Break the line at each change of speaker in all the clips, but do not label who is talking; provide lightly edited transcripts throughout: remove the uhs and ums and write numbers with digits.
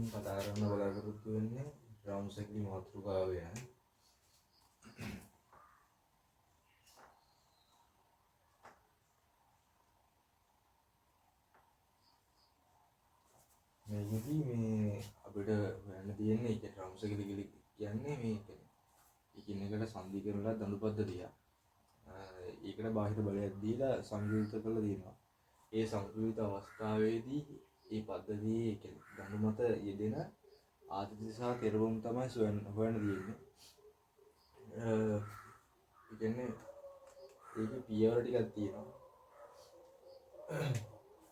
කතා කරන්න බලාපොරොත්තු වෙන්නේ රවුන්ඩ් එකේ මාතෘකාව ගැන. මේකදී මේ අපිට හොයන්න තියෙන්නේ ඒක රවුන්ඩ් එකේ කියන්නේ මේක. එකින් එකට සංදි කරලා දඬු පද්ධතිය. ඒකට බාහිර බලයක් දීලා සංයුක්ත කරලා දෙනවා. ඒ සංයුක්ත අවස්ථාවේදී මේ පද්ධතියේ දඬු මත යෙදෙන ආතති සහ තෙරවුම් තමයි හොයන්න තියෙන්නේ. ඒ කියන්නේ ඒකේ පියවර ටිකක් තියෙනවා.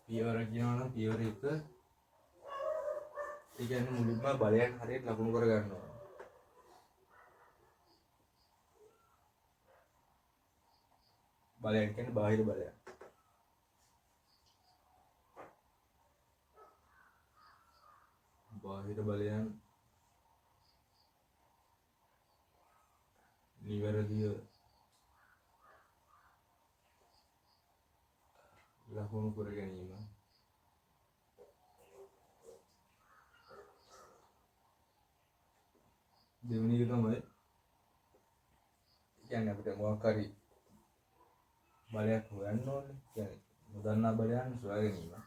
පියවර කියනවා නම් පියවර 1 ඒ කියන්නේ මුලින්ම බලයන් හරියට ලකුණු කර ගන්නවා. බලයන් කියන්නේ බාහිර බලයන්. බාහිර බලයන් නිවැරදිව ලකුණු කර ගැනීම. දෙවෙනි එක තමයි කියන්නේ අපිට මොකක් හරි බලයක් හොයන්න ඕනේ. කියන්නේ නොදන්නා බලයන් සොයා ගැනීම.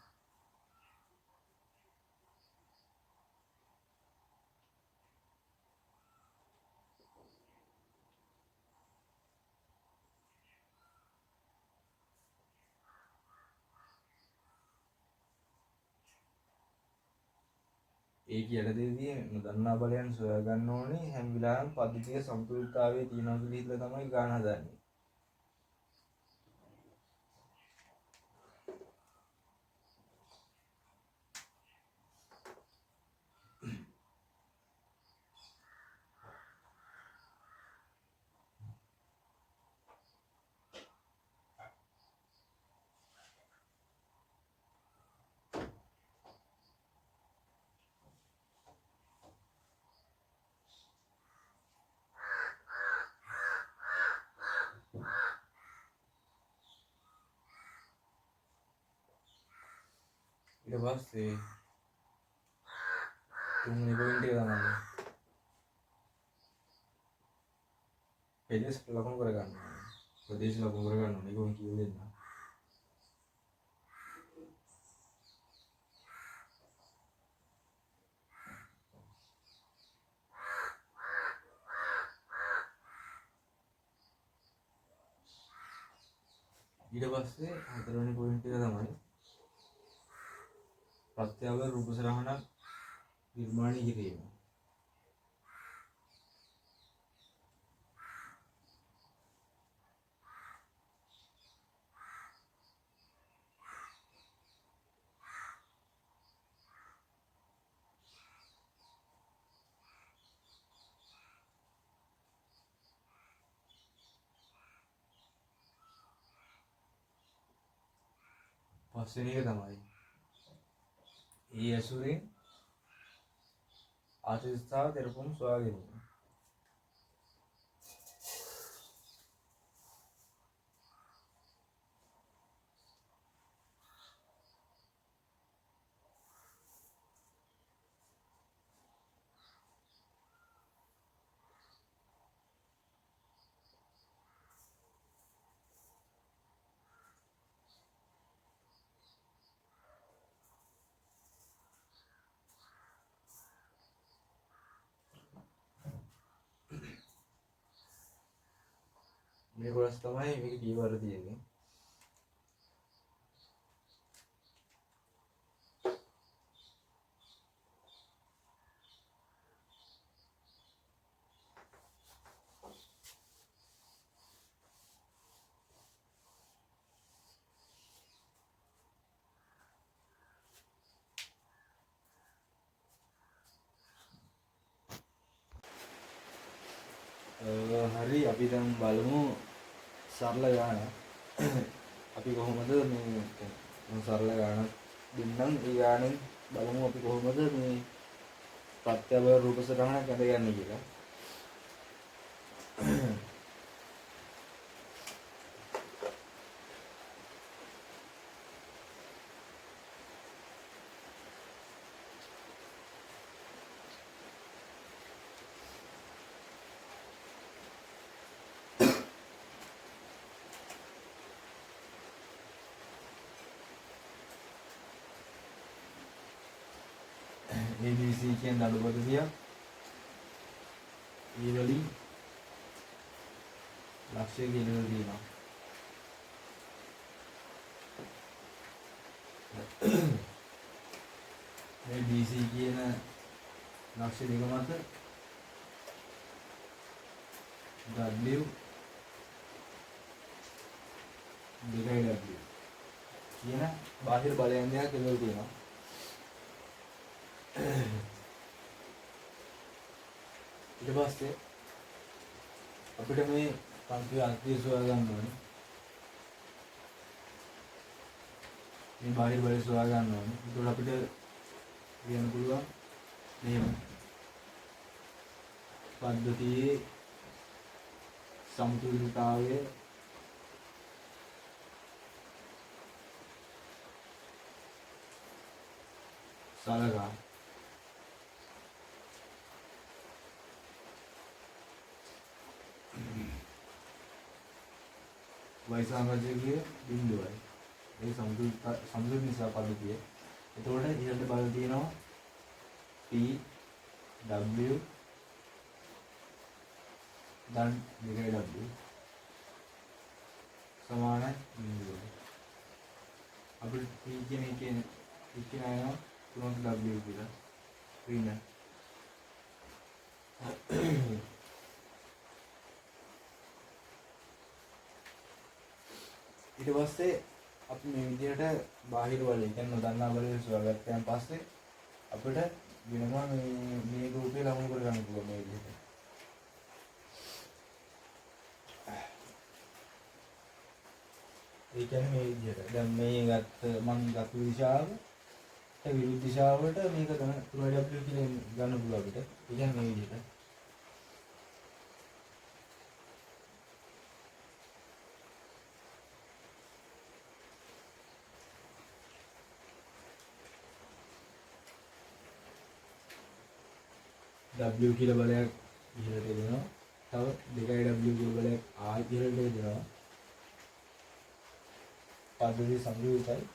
ඒ කියන දෙදී නොදන්නා බලයන් සොයා ගන්න ඕනේ. හැම වෙලාවෙම පද්ධතියේ සම්පූර්ණතාවයේ තියෙනවා කියලා තමයි ගන්න හදන්නේ. ඊට පස්සේ තුන්වෙනි පොයින්ට් එක තමයි ප්‍රදේශ ලකුණු කර ගන්න ඕනේ. ප්‍රදේශ ලකුණු කර ගන්න ඕනේ. ඒක මම කියව දෙන්නම්. ඊට පස්සේ හතරවෙනි පොයින්ට් එක තමයි ප්‍රත්‍යවර රූප සරහනක් නිර්මාණය කිරීම. පස්වෙනි එක තමයි ඒ ඇසුරෙන් ආශිස්ථාව තෙරපුම් සොයා ගැනීම. මේ කොටස් තමයි මේක පියවර තියෙන්නේ. හරි අපි දැන් බලමු සරල ගාන. අපි කොහොමද මේ සරල ගාන දෙන්නම්. ඒ ගානෙන් බලමු අපි කොහොමද මේ ප්‍රත්‍යවර රූප සටහනක් ඇඳගන්නේ කියලා. ABC කියන දඩු පද්ධතිය ඒ වලින් ලක්ෂ්‍ය කියලා තියෙනවා. මේ BC කියන ලක්ෂ්‍ය දෙක මත W දෙකයි W කියන බාහිර බලයන් දෙකක් කියලා තියෙනවා. ඊට පස්සේ අපිට මේ පන්ති අන්තිය සොයා ගන්න ඕනේ. මේ බාහිර බලය සොයා ගන්න ඕනේ. ඒකෝල අපිට කියන්න පුළුවන් මෙහෙම පද්ධතියේ සමතුලිතතාවය සලකා වයිසාංගජයේ බිඳුවයි. ඒ සමතුලිත නිසා පද්ධතිය. එතකොට ඉහළට බල තියෙනවා P W dan දෙකයි W සමානයි බිඳුවයි. අපිට P කියන එකේ අයනවා 3 W කියලා. රින ඊට පස්සේ අපි මේ විදිහට බාහිර බලය කියන්නේ නොදන්නා බලය සොයාගත්තන් පස්සේ අපිට වෙනවා මේ රූපේ ලකුණු කර ගන්න පුළුවන් මේ විදිහට. ඒ කියන්නේ මේ විදිහට. දැන් මේ මම ගත්ත දිශාව විරුද්ධ දිශාවට මේක ගන්න 3W කියලා ගන්න පුළුවන් අපිට. ඒ කියන්නේ මේ විදිහට. W කියලා බලයක් ඉහළට දෙනවා. තව 2W කියලා බලයක් ආයෙත් ඉහළට දෙනවා. පද්ධතිය සම්පූර්ණයි.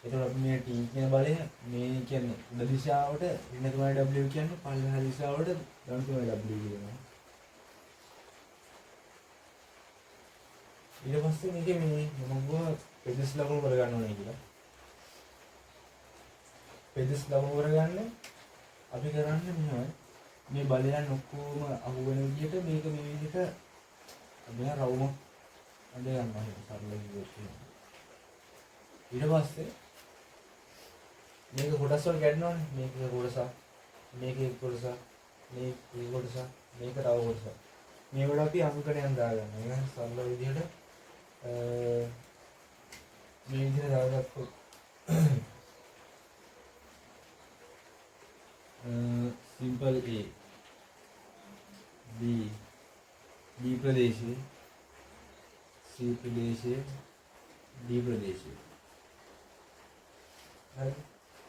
එතකොට අපි මේ T කියන බලය මේ කියන්නේ උඩ දිශාවට ඍණ 3W කියන්නේ පල්ලෙහා දිශාවට ධන 3W කියනවා. ඊට පස්සේ මේකේ මේ මොනවද පෙදස් ලකුණු කරගන්න ඕනේ කියලා. පෙදස් ලකුණු කරගන්න අපි කරන්නේ මෙහෙමයි. මේ බලයන් ඔක්කොම අහු වෙන විදිහට මේක මේ විදිහට මෙයා රවුමක් අඳ ගන්නවා සරල විදිහට. ඊට පස්සේ මේක කොටස් වල කැඩනවනේ. මේක කොටස, මේක කොටස, මේක කොටස, මේක තව කොටස. මේවට අපි අංකණයක් දාගන්නවා. ඒක සරල විදිහට මේ විදිහට දාගත්තොත් simple A B ප්‍රදේශයේ C ප්‍රදේශයේ D ප්‍රදේශයේ. හරි.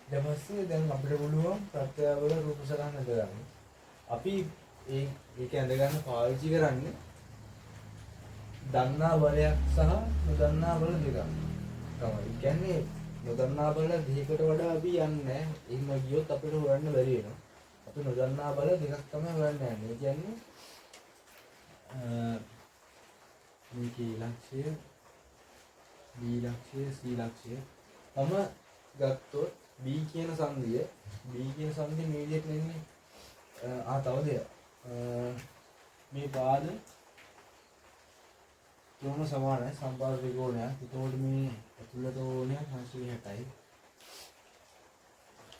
ඊට පස්සේ දැන් අපිට පුළුවන් ප්‍රත්‍යයවල රූප සටහන් හදගන්න. අපි ඒක ඇඳ ගන්න පාවිච්චි කරන්නේ දන්නා බලයක් සහ නොදන්නා බල දෙකක් තමයි. ඒ කියන්නේ නොදන්නා බල දෙකකට වඩා අපි යන්නේ නැහැ. එහෙම ගියොත් අපිට හොයන්න බැරි වෙනවා. අපි නොදන්නා බල දෙකක් තමයි හොයන්න යන්නේ. ඒ කියන්නේ මේකේ ලක්ෂ්‍ය B ලක්ෂ්‍ය C ලක්ෂ්‍ය තම ගත්තොත් B කියන සංදිය මේ විදිහට නෙන්නේ. තව දෙයක් මේ පාද තුනම සමානයි සම්පාද ත්‍රිකෝණයක්. ඒකෝට මේ ඇතුළත ඕනේ 960යි.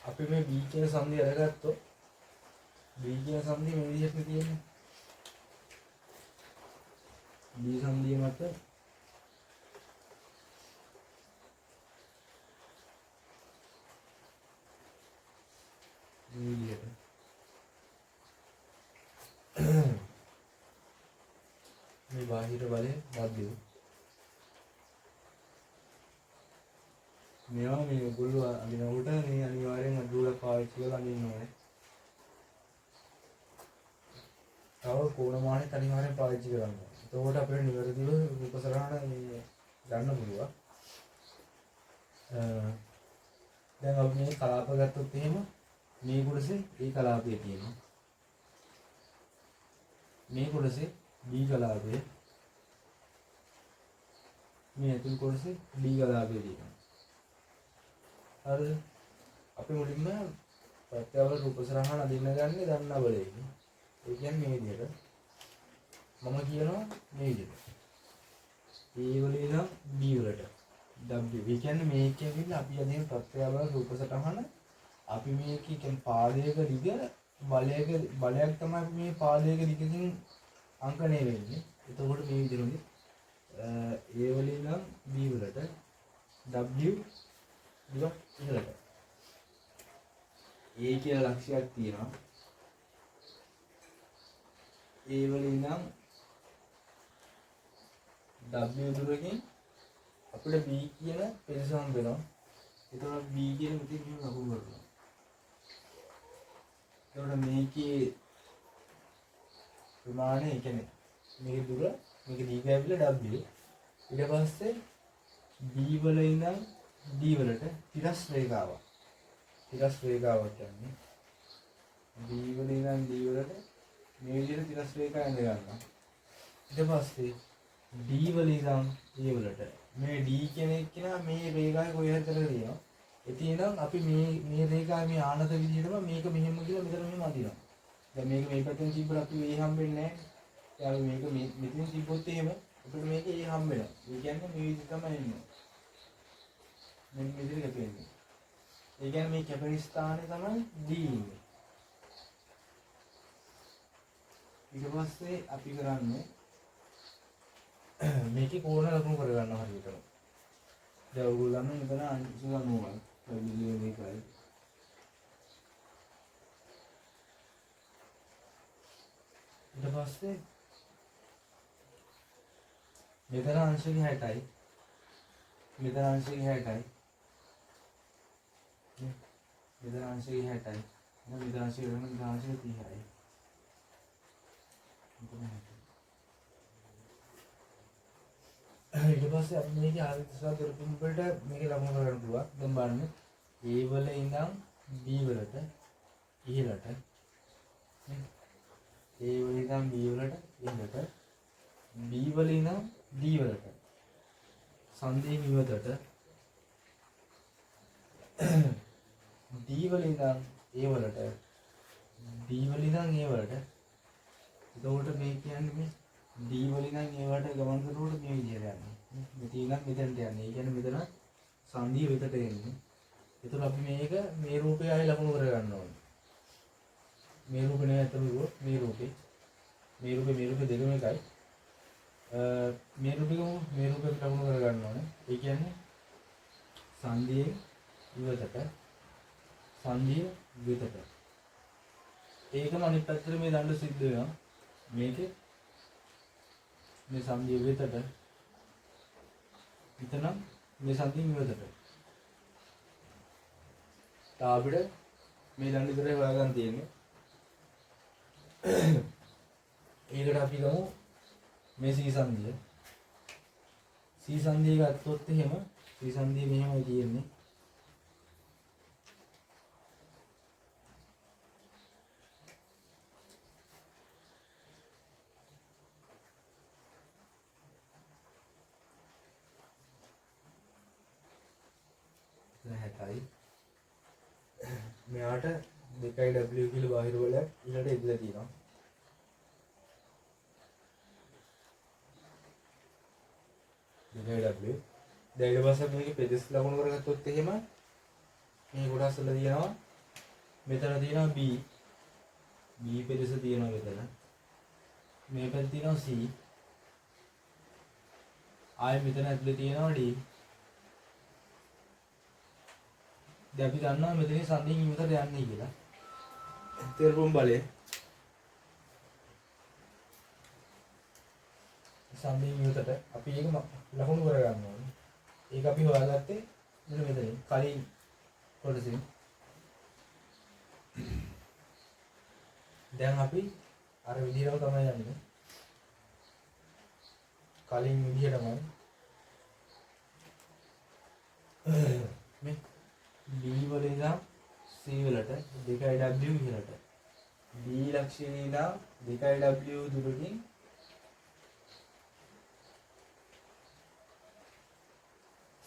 අපි මේ B කියන සංදිය අරගත්තොත් B කියන සංදිය මේ විදිහට තියෙන්නේ. B සංදිය මත මේ විදිහට මේ බාහිර බලය මැදින් මේවා මේ ඔයගොල්ලෝ අඳිනකොට මේ අනිවාර්යෙන් අඳුරලා පාවිච්චි කරලා අඳින්න ඕනේ. තව කෝණමානෙත් අනිවාර්යෙන් පාවිච්චි කරන්න ඕනේ. එතකොට අපිට නිවැරදිව රූප සරහන මේ ගන්න පුළුවන්. දැන් අපි මේ කලාප ගත්තොත් එහෙම මේ කොටසේ A කලාපය තියෙනවා. මේ කොටසේ B කලාපය. මේ ඇතුළු කොටසේ D කලාපය තියෙනවා. හරිද? අපි මුලින්ම ප්‍රත්‍යවල රූප සරහන අඳින්න ගන්නේ දන්නා බලයෙන්. ඒ කියන්නේ මේ විදිහට. මම කියනවා මේ විදිහට. A වල ඉඳන් B වලට W. ඒ කියන්නේ මේක ඇවිල්ලා අපි අදින ප්‍රත්‍යවල රූප සරහන අපි මේක කියන්නේ පාදයක දිග බලයක් තමයි අපි මේ පාදයක දිගකින් අංකණය වෙන්නේ. එතකොට මේ විදිහට A වල ඉඳන් B වලට W දිග ඉහළට. A කියලා ලක්ෂයක් තියෙනවා. A වල ඉඳන් W දුරකින් අපිට B කියන පෙරස හම්බ වෙනවා. එතකොට B කියන මෙතන මෙහෙම ලකුණු කරනවා. එතකොට මේකේ ප්‍රමාණය කියන්නේ මේ දුර මේක දීර්ඝය ඇවිල්ලා W. ඊට පස්සේ B වල ඉඳන් D වලට තිරස් රේඛාවක්. තිරස් රේඛාවක් කියන්නේ B වල ඉඳන් D වලට මේ විදිහට තිරස් රේඛාව ඇඳ ගන්නවා. ඊට පස්සේ D වල ඉඳන් A වලට මේ D කියන එක කියනවා මේ රේඛාවේ කොයි හරි තැනක තියෙනවා. එතිනම් අපි මේ රේඛාවේ මේ ආනත විදිහටම මේක මෙහෙම කියලා මෙතන මෙහෙම අදිනවා. දැන් මේක මේ පැත්තෙන් තිබ්බට අපි A හම්බෙන්නේ නැහැ. ඊළඟ මේක මෙතනින් තිබ්බොත් එහෙම අපිට මේක A හම්බ වෙනවා. ඒ කියන්නේ මේ විදිහ තමයි එන්නේ. මෙන්න මේ විදිහට කැපෙන්නේ. ඒ කියන්නේ මේ කැපෙන ස්ථානේ තමයි D ඉන්නේ. ඊට පස්සේ අපි කරන්නේ මේකේ කෝණ ලකුණු කර ගන්නවා හරියටම. දැන් ඔයගොල්ලෝ මෙතන අංශු 90යි. බිලියන එකයි. ඊට පස්සේ මෙතන අංශු 60යි. මෙතන අංශු 60යි. මෙතන අංශු 60යි. මෙතන අංශු 30යි. ඊට පස්සේ අපි මේකේ ආදිත්‍යසාර දොරටුම් වලට මේක ලකුණු කරගන්න පුළුවන්. දැන් බලන්න A වල ඉඳන් B වලට ඉහළට A වල ඉඳන් B වලට ඉහළට B වල ඉඳන් D වලට සංදී නිවතට D වල ඉඳන් A වලට D වල ඉඳන් A වලට. එතකොට මේ කියන්නේ මේ D වල ඉඳන් A වලට ගමන් කරනකොට මේ විදිහට යනවා. මෙතන ඉඳන් මෙතනට යන්නේ. ඒ කියන්නේ මෙතන සංදී වෙතට එන්නේ. එතකොට අපි මේක මේ රූපේ ආයෙ ලකුණු කර ගන්න ඕනේ. මේ රූපේ නේ අතන මේ රූපේ දෙකම එකයි. මේ රූපෙට ලකුණු කර ගන්න ඕනේ. ඒ කියන්නේ සංදියේ ඉවතට සංදිය වෙතට. ඒකම අනිත් පැත්තට මේ දඬු සිද්ධ වෙනවා. මේකේ මේ සංදිය වෙතට විතනම් මේ සංදිය ඉවතට. තාබිඩ මේ දඬු විතරයි හොයාගන්න තියෙන්නේ. ඒකට අපි ගමු මේ C සංදිය. C සංදිය ගත්තොත් එහෙම C සංදිය මෙහෙමයි තියෙන්නේ. මෙයාට 2W කියලා බාහිර බලයක් ඊළඟට ඉදලා තියෙනවා. W. දැන් ඊට පස්සේ මේකේ පෙදෙස් ලකුණු කරගත්තොත් එහෙම මේ කොටස් වල තියෙනවා මෙතන තියෙනවා B. B පෙදෙස තියෙනවා මෙතන. මේ පැත්තේ තියෙනවා C. ආයෙ මෙතන ඇතුලේ තියෙනවා D. දැන් අපි දන්නවා මෙතනින් සංදියෙන් ඉවතට යන්නේ කියලා. තේරුම් බලය. සංදියෙන් ඉවතට අපි ඒක ලකුණු කර ගන්න ඕනේ. ඒක අපි හොයාගත්තේ මෙන්න මෙතනින් කලින් කොටසින්. දැන් අපි අර විදිහටම තමයි යන්නේ. කලින් විදිහටමයි. මේ B වල ඉඳන් C C වලට 2W ඉහළට. B ලක්ෂණේ ඉඳන් 2W දුරකින්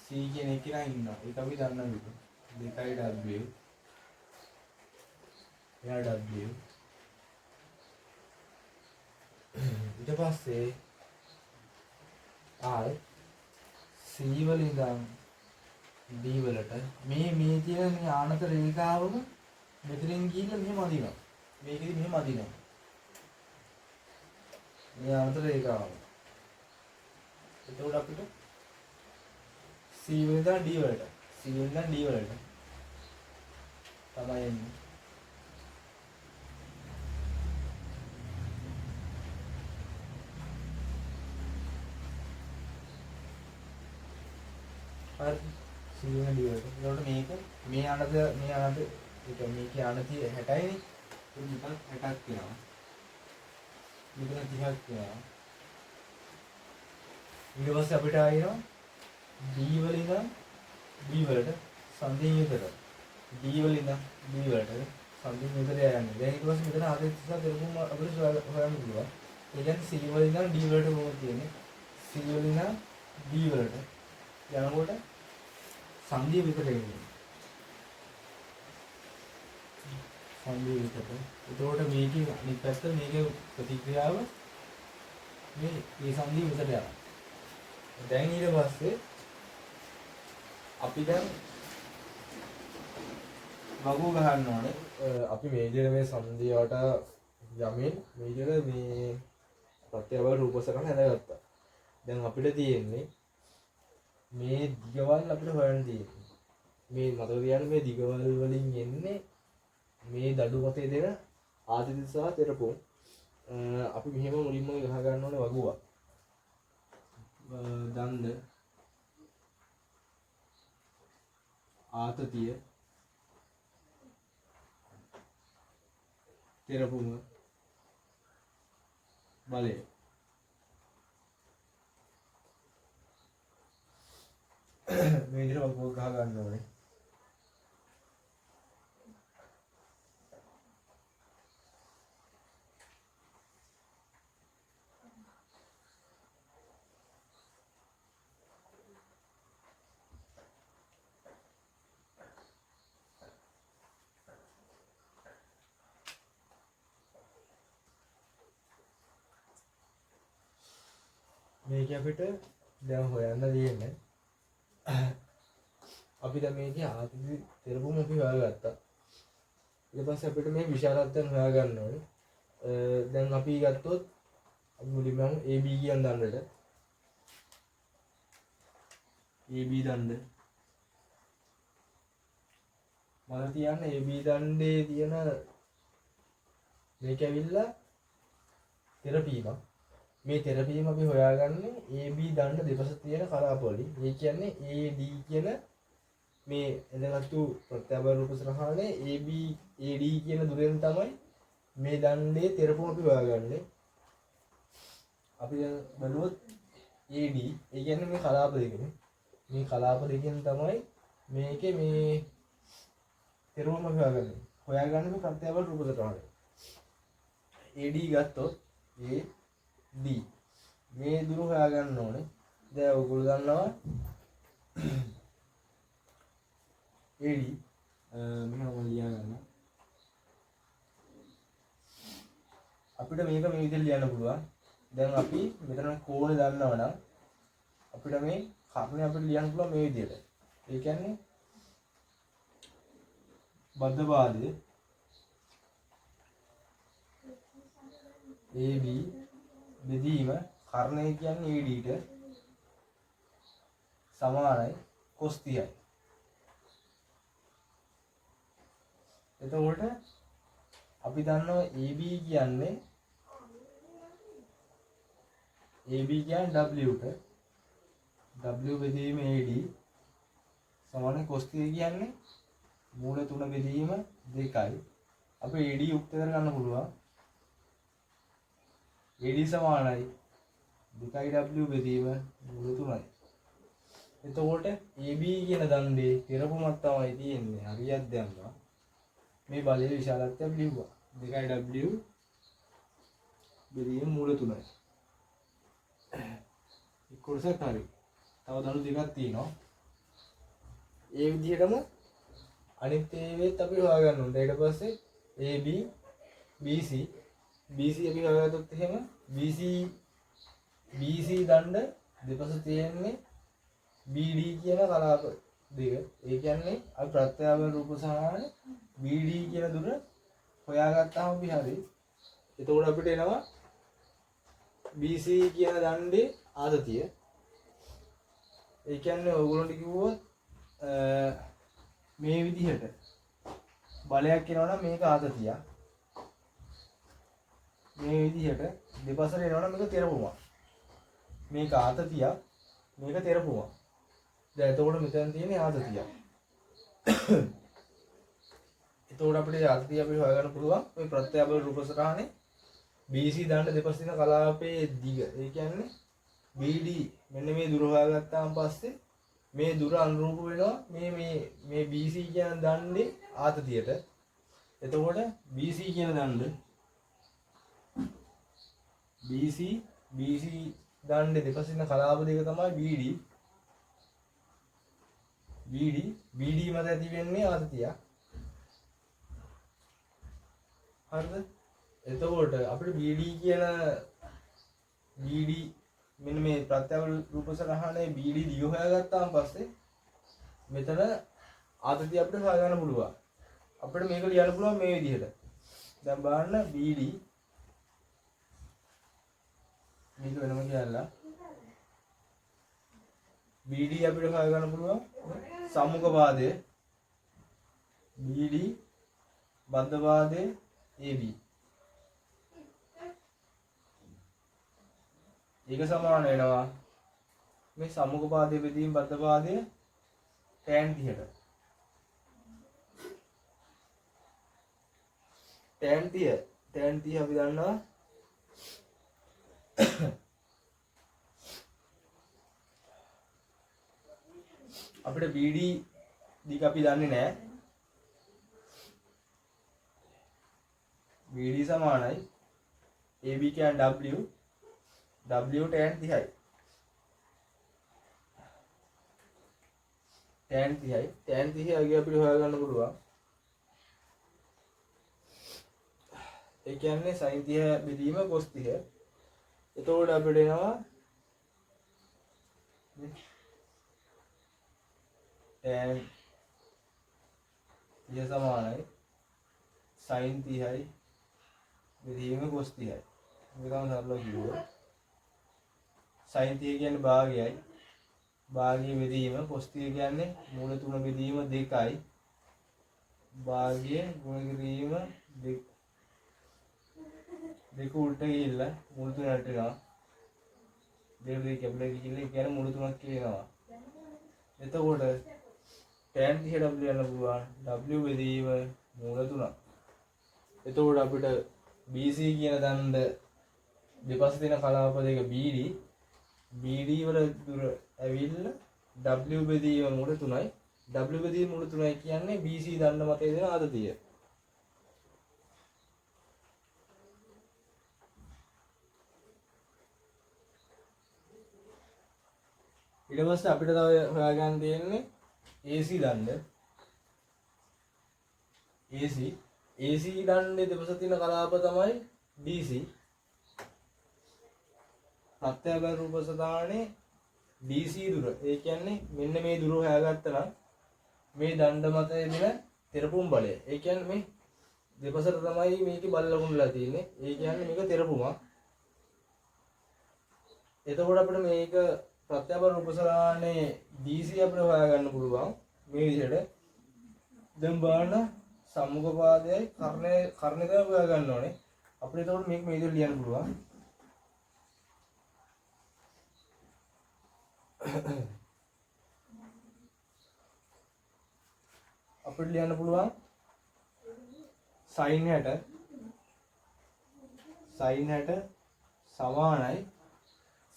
C කියන එක නෑ ඉන්නවා. ඒක අපි දන්නා විදිහ. 2W එයා W ඊට පස්සේ ආයි C වල ඉඳන් D වලට මේ තියෙන මේ ආනත රේඛාවම මෙතනින් ගිහිල්ලා මෙහෙම අදිනවා. මේකෙදි මෙහෙම අදිනවා. මේ ආනත රේඛාවම. එතකොට අපිට C වල ඉඳන් D වලට C වල ඉඳන් D වලට තමයි එන්නේ. හරි සීන දිවට. ඒකට මේක මේ අනද මේ අනද ඒක මේකේ අනතිය 60යි නේ. ඒක නිකන් 60ක් වෙනවා. මෙතන 30ක් වෙනවා. ඊට පස්සේ අපිට ආයෙනවා D වල ඉඳන් B වලට සංදින් යුතර. D වල ඉඳන් B වලට සංදින් යුතර යන්නේ. දැන් ඊට පස්සේ මෙතන ආදේ තිස්සා දෙලුම අපිට හොයන්න පුළුවන්. ඒ කියන්නේ C වල ඉඳන් D වලට කොහොමද තියෙන්නේ? C වල ඉඳන් D වලට යනකොට සංදිය විතර එන්නේ. සංදිය විතර. එතකොට මේකේ අනිත් පැත්ත මේකේ ප්‍රතික්‍රියාව මේ සංදිය විතර යනවා. දැන් ඊට පස්සේ අපි දැන් වගු ගහන්න ඕනේ. අපි මේ විදිහට මේ සංදිය වට යමින් මේ විදිහට මේ ප්‍රත්‍යවල රූපසකන හැදගත්තා. දැන් අපිට තියෙන්නේ මේ දිගවල් අපිට හොයන්න තියෙන්නේ. මේ මතක තියාගන්න මේ දිගවල් වලින් එන්නේ මේ දඩු මතේ දෙන ආදිත සහ තෙරපොම්. අපි මෙහෙම මුලින්ම ගහ ගන්න ඕනේ වගුවක්. දණ්ඩ ආතතිය තෙරපොම බලය. මේ විදිහට වගුවක් ගහ ගන්න ඕනේ. මේක අපිට දැන් හොයන්න තියෙන්නේ අපි දැන් මේකේ ආදිති තෙරපුම අපි හොයාගත්තා. ඊට පස්සේ අපිට මේ විශාලත්වය හොයාගන්න ඕනේ. දැන් අපි ගත්තොත් අපි මුලින්ම AB කියන දණ්ඩට AB දණ්ඩ මම තියන්නේ AB දණ්ඩේ තියෙන මේක ඇවිල්ලා තෙරපීමක්. මේ තෙරපීම අපි හොයාගන්නේ AB දණ්ඩ දෙපස තියෙන කලාපවලින්. ඒ කියන්නේ AD කියන මේ එදගත්තු ප්‍රත්‍යබර රූප සරහනේ AB AD කියන දුරෙන් තමයි මේ දණ්ඩේ තෙරපුම අපි හොයාගන්නේ. අපි දැන් බලුවොත් AD ඒ කියන්නේ මේ කලාප දෙකනේ. මේ කලාප දෙකෙන් තමයි මේකේ මේ තෙරපුම අපි හොයාගන්නේ. හොයාගන්නේ මේ ප්‍රත්‍යබර රූප සරහනේ. AD ගත්තොත් AD මේ දුර හොයාගන්න ඕනේ. දැන් ඔයගොල්ලෝ දන්නවා AD මෙහෙම ලියා ගන්න. අපිට මේක මේ විදිහට ලියන්න පුළුවන්. දැන් අපි මෙතන කෝණය දන්නවා නම් අපිට මේ කර්ණය අපිට ලියන්න පුළුවන් මේ විදිහට. ඒ කියන්නේ බද්ධ පාදයේ AB බෙදීම කර්ණය කියන්නේ AD ට සමානයි cos 30යි. එතකොට අපි දන්නවා AB කියන්නේ W ට W බෙදීම AD සමානයි cos 30 කියන්නේ මූල 3 බෙදීම 2යි. අපි AD යුක්ත කරගන්න පුළුවන්. AD සමානයි 2W බෙදීම මූල 3යි. එතකොට AB කියන දණ්ඩේ තෙරපුමක් තමයි තියෙන්නේ. හරියට දැම්මා. මේ බලයේ විශාලත්වය ලිව්වා 2W බෙදීම මූල 3යි. ඒ කොටසක් හරි. තව දණු දෙකක් තියෙනවා. ඒ විදිහටම අනිත් ඒවෙත් අපි හොයාගන්න ඕනේ. ඊට පස්සේ AB BC අපි හොයාගත්තොත් එහෙම BC දණ්ඩ දෙපස තියෙන්නේ BD කියන කලාප දෙක. ඒ කියන්නේ අපි ප්‍රත්‍යාව රූප සමාන BD කියන දුර හොයාගත්තාම අපි හරි. එතකොට අපිට එනවා BC කියන දණ්ඩේ ආතතිය. ඒ කියන්නේ ඔයගොල්ලන්ට කිව්වොත් මේ විදිහට බලයක් එනවා නම් මේක ආතතිය. මේ විදිහට දෙපසට එනවා නම් මේක තෙරපුමක්. මේක ආතතිය, මේක තෙරපුමක්. දැන් එතකොට මෙතන තියෙන්නේ ආතතිය. එතකොට අපිට ආතතිය අපි හොයාගන්න පුළුවන් මේ ප්‍රත්‍යාබල රූප සටහනේ BC දණ්ඩ දෙපස තියෙන කලාපයේ දිග. ඒ කියන්නේ BD මෙන්න මේ දුර හොයාගත්තාන් පස්සේ මේ දුර අනුරූප වෙනවා මේ BC කියන දණ්ඩේ ආතතියට. එතකොට BC කියන දණ්ඩ BC දණ්ඩේ දෙපස තියෙන කලාප දෙක තමයි BD මත ඇති වෙන්නේ ආතතිය. හරිද? එතකොට අපිට BD මෙන්න මේ ප්‍රත්‍යවල රූප සටහනේ BD දිග හොයාගත්තාන් පස්සේ මෙතන ආතතිය අපිට හොයාගන්න පුළුවන්. අපිට මේක ලියන්න පුළුවන් මේ විදිහට. දැන් බලන්න BD මේක වෙනම කියලා BD අපිට හොයාගන්න පුළුවන් සම්මුඛ පාදය BD බද්ධ පාදය AB. ඒක සමාන වෙනවා මේ සම්මුඛ පාදයේ බෙදීම බද්ධ පාදයේ tan 30ට. tan 30 අපි දන්නවා අපිට BD දිග අපි දන්නේ නැහැ. BD සමානයි AB කියන්නේ W tan 30යි. tan 30 අගය අපිට හොයාගන්න පුළුවන්. ඒ කියන්නේ sin 30 බෙදීම cos 30. එතකොට අපිට එනවා tan 30 සමානයි sin 30යි බෙදීම cos 30යි. මේක තමයි සරලව කිව්වොත් sin 30 කියන්නේ භාගයයි. භාගයේ බෙදීම cos 30 කියන්නේ මූල 3 බෙදීම 2යි. භාගයේ ගුණ කිරීම 2 උල්ට ගිහිල්ලා මූල 3ට එනවා. දෙක කැපලා ගිහිල්ලා කියන්නේ මූල 3ක් කියනවා. එතකොට tan 30 W යන පුළුවන් W බෙදීම මූල 3. එතකොට අපිට BC කියන දණ්ඩ දෙපස තියෙන කලාප දෙක BD වල දුර ඇවිල්ලා W බෙදීම මූල 3යි. W බෙදීම මූල 3යි කියන්නේ BC දණ්ඩ මතේ දෙන ආතතිය. ඊට පස්සේ අපිට තව හොයාගන්න තියෙන්නේ AC දණ්ඩ. AC දණ්ඩේ දෙපස තියෙන කලාප තමයි DC. ප්‍රත්‍යබල රූප සටහනේ DC දුර. ඒ කියන්නේ මෙන්න මේ දුර හොයාගත්තා නම් මේ දණ්ඩ මත එන තෙරපුම් බලය. ඒ කියන්නේ මේ දෙපසට තමයි මේකේ බල ලකුණුලා තියෙන්නේ. ඒ කියන්නේ මේක තෙරපුමක්. එතකොට අපිට මේක ප්‍රත්‍යබල රූප සටහනේ DC අපිට හොයාගන්න පුළුවන් මේ විදිහට. දැන් බලන්න සම්මුඛ පාදයයි කර්ණය තමයි හොයාගන්න ඕනේ. අපිට එතකොට මේක මේ විදිහට ලියන්න පුළුවන්. අපිට ලියන්න පුළුවන් sin 60 සමානයි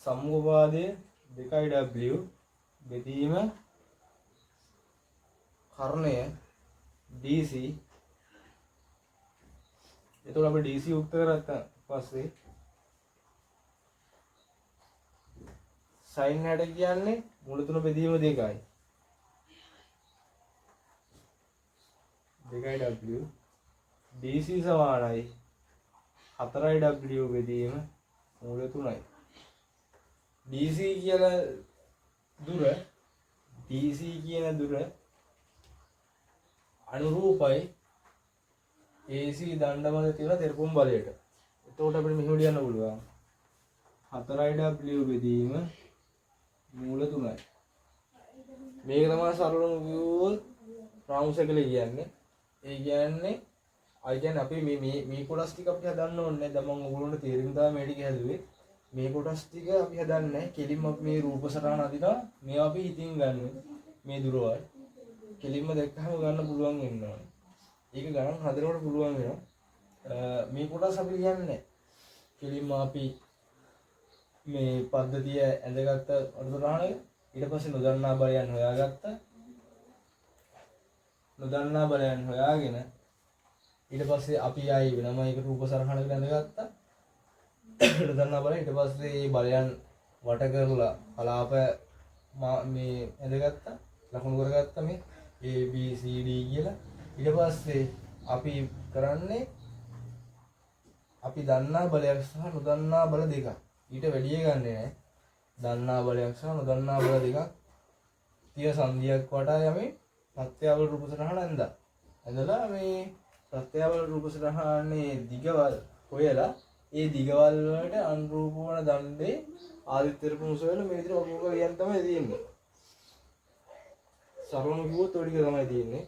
සම්මුඛ පාදයේ 2W බෙදීම කර්ණය DC එතකොට අපි DC යුක්ත කරගත්තා පස්සේ sin 60 කියන්නේ මුල තුන බෙදීම 2යි. 2යි W DC සමානයි 4යි W බෙදීම මූල 3යි. DC කියන දුර අනුරූපයි AC දණ්ඩ බල තියෙන තෙරපුම් බලයට. එතකොට අපිට මෙහෙම ලියන්න පුළුවන් 4යි W බෙදීම මූල 3යි. මේක තමයි සරලම කිව්වොත් රාමුසකල කියන්නේ. ඒ කියන්නේ අය කියන්නේ අපි මේ කොටස් ටික අපි හදන්න ඕනේ. දැන් මම ඔයගොල්ලන්ට තේරුම් දාලා මේ ටික හැදුවේ. මේ කොටස් ටික අපි හදන්නේ කෙලින්ම මේ රූප සටහන අදිනවා. මේවා අපි හිතින් ගන්න. මේ දුරවල් කෙලින්ම දැක්කම ගන්න පුළුවන් වෙන්න ඕනේ. ඒක ගණන් හදනකොට පුළුවන් වෙනවා. මේ කොටස් අපි කියන්නේ කෙලින්ම අපි මේ පද්ධතිය ඇඳගත්ත අනුතරහණය ඊට පස්සේ නොදන්නා බලයන් හොයාගත්තා. නොදන්නා බලයන් හොයාගෙන ඊට පස්සේ අපි ආයි වෙනම එක රූප සරහණකට ඇඳගත්තා. නොදන්නා බලයන් ඊට පස්සේ මේ බලයන් වට කරලා කලාප මේ ඇඳගත්තා. ලකුණු කරගත්තා මේ A B C D කියලා. ඊට පස්සේ අපි කරන්නේ අපි දන්නා බලයක් සහ නොදන්නා බල දෙකක්. ඊට වැඩිය ගන්නෙ නැහැ. දන්නා බලයක් සහ නොදන්නා බල දෙකක් තියෙන සංදියක් වටා යමේ ප්‍රත්‍යවල රූප සටහන ඇඳලා. ඇඳලා මේ ප්‍රත්‍යවල රූප සටහනේ දිගවල් හොයලා ඒ දිගවල් වලට අනුරූප වන දණ්ඩේ ආදිත්‍යර පුංස වෙන මේ විදිහට ඔක්කොම ලියන්න තමයි තියෙන්නේ. සරලම කිව්වොත් ඔය ටික තමයි තියෙන්නේ.